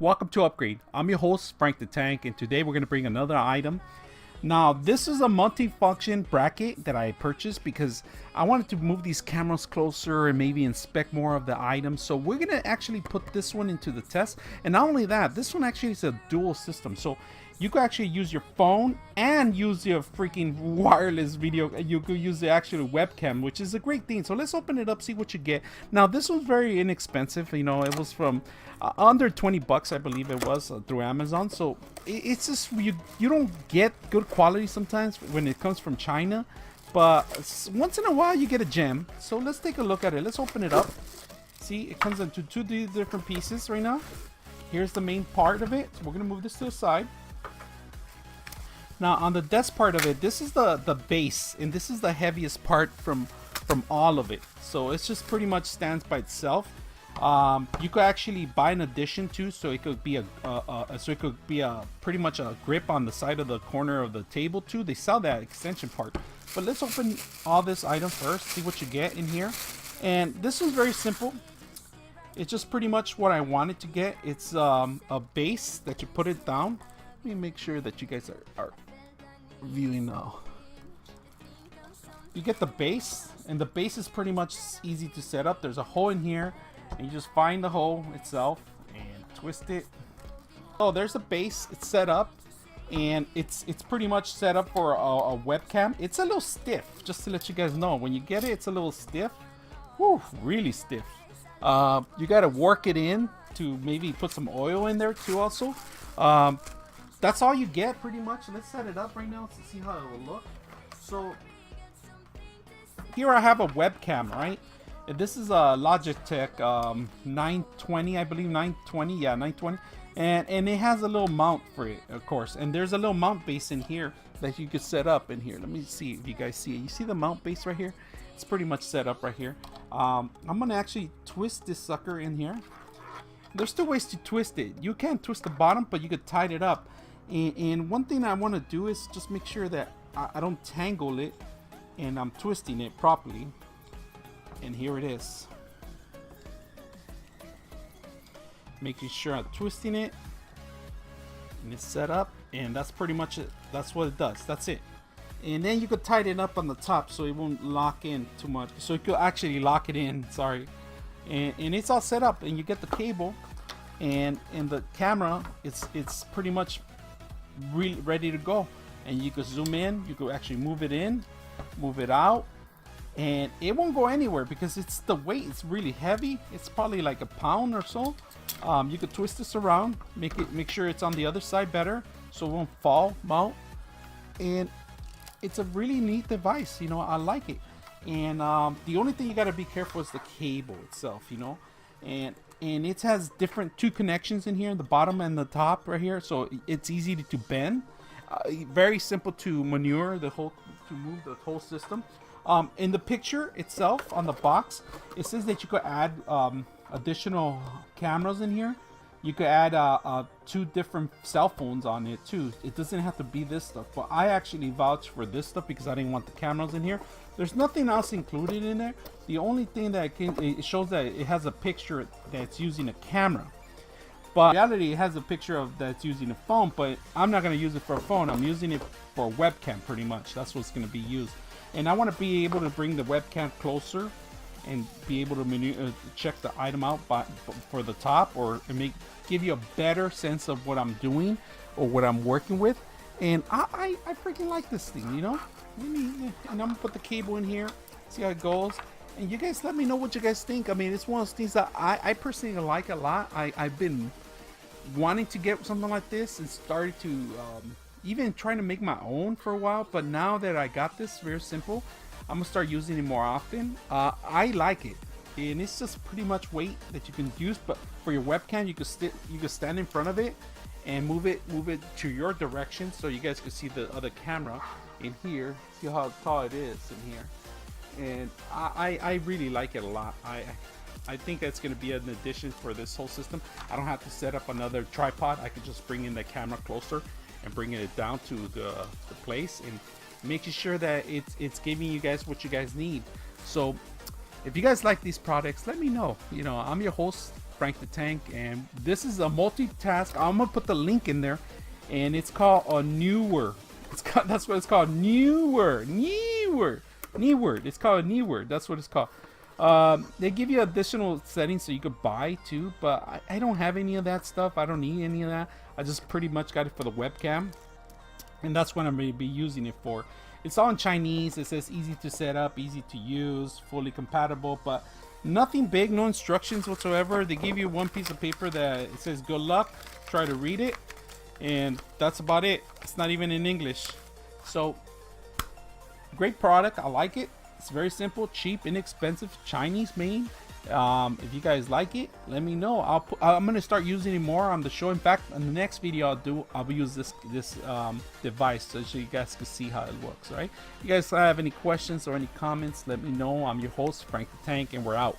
Welcome to Upgrade. I'm your host, Frank the Tank, and today we're going to bring another item. Now, this is a multi-function bracket that I purchased because I wanted to move these cameras closer and maybe inspect more of the items. So we're going to actually put this one into the test. And not only that, this one actually is a dual system. So you could actually use your phone and use your freaking wireless video. You could use the actual webcam, which is a great thing. So let's open it up, see what you get. Now, this was very inexpensive. You know, it was from under 20 bucks, I believe it was, through Amazon. So it's just, you don't get good quality sometimes when it comes from China. But once in a while, you get a gem. So let's take a look at it. Let's open it up. See, it comes into two different pieces right now. Here's the main part of it. So we're going to move this to the side. Now on the desk part of it, this is the base, and this is the heaviest part from all of it. So it's just pretty much stands by itself. You could actually buy an addition too, so it could be pretty much a grip on the side of the corner of the table too. They sell that extension part. But let's open all this item first, see what you get in here. And this is very simple. It's just pretty much what I wanted to get. It's a base that you put it down. Let me make sure that you guys are viewing now. You get the base, and the base is pretty much easy to set up. There's a hole in here, and you just find the hole itself and twist it. Oh, there's a base. It's set up, and it's pretty much set up for a webcam. It's a little stiff, just to let you guys know. When you get it, it's a little stiff. Woo, really stiff. You got to work it in to maybe put some oil in there too also. That's all you get pretty much. Let's set it up right now to see how it will look. So here I have a webcam, right? And this is a Logitech 920, I believe 920. Yeah, 920. And it has a little mount for it, of course. And there's a little mount base in here that you could set up in here. Let me see if you guys see it. You see the mount base right here? It's pretty much set up right here. I'm gonna actually twist this sucker in here. There's two ways to twist it. You can't twist the bottom, but you could tighten it up. And one thing I want to do is just make sure that I don't tangle it, and I'm twisting it properly. And here it is. Making sure I'm twisting it, and it's set up, and that's pretty much it. That's what it does. That's it. And then you could tighten it up on the top so it won't lock in too much. So you could actually lock it in. Sorry. And it's all set up, and you get the cable, and the camera. It's pretty much really ready to go. And you could zoom in. You could actually move it in, move it out, and it won't go anywhere because it's the weight. It's really heavy. It's probably like a pound or so. You could twist this around, make sure it's on the other side better, so it won't fall out. And it's a really neat device. You know, I like it. And the only thing you got to be careful is the cable itself, you know. And it has different two connections in here, the bottom and the top right here, so it's easy to bend. Very simple to maneuver to move the whole system. In the picture itself on the box, it says that you could add additional cameras in here. You could add 2 different cell phones on it too. It doesn't have to be this stuff, but I actually vouch for this stuff because I didn't want the cameras in here. There's nothing else included in there. The only thing that it shows that it has a picture that's using a camera. But in reality, it has a picture of that's using a phone, but I'm not going to use it for a phone. I'm using it for a webcam pretty much. That's what's going to be used. And I want to be able to bring the webcam closer and be able to check the item out for the top, or give you a better sense of what I'm doing or what I'm working with. And I freaking like this thing, you know. And I'm gonna put the cable in here, see how it goes, and you guys let me know what you guys think. I mean, it's one of those things that I personally like a lot. I've been wanting to get something like this and started to even trying to make my own for a while, but now that I got this, very simple, I'm gonna start using it more often. I like it, and it's just pretty much weight that you can use. But for your webcam, you could stand in front of it and move it to your direction, so you guys can see the other camera in here. See how tall it is in here, and I really like it a lot. I think that's going to be an addition for this whole system. I don't have to set up another tripod. I could just bring in the camera closer and bringing it down to the place and making sure that it's giving you guys what you guys need. So if you guys like these products, let me know. You know, I'm your host, Frank the Tank, and this is a multitask. I'm gonna put the link in there, and it's called a Newer. That's what it's called. Newer. It's called a Newer. That's what it's called. They give you additional settings so you could buy too, but I don't have any of that stuff. I don't need any of that. I just pretty much got it for the webcam, and that's what I'm going to be using it for. It's all in Chinese. It says easy to set up, easy to use, fully compatible, but nothing big, no instructions whatsoever. They give you one piece of paper that it says good luck, try to read it, and that's about it. It's not even in English. So great product. I like it. It's very simple, cheap, inexpensive, Chinese made. If you guys like it, let me know. I'm gonna start using it more on the show. In fact, in the next video I'll use this device so you guys can see how it works. Right? If you guys have any questions or any comments, let me know. I'm your host, Frank the Tank, and we're out.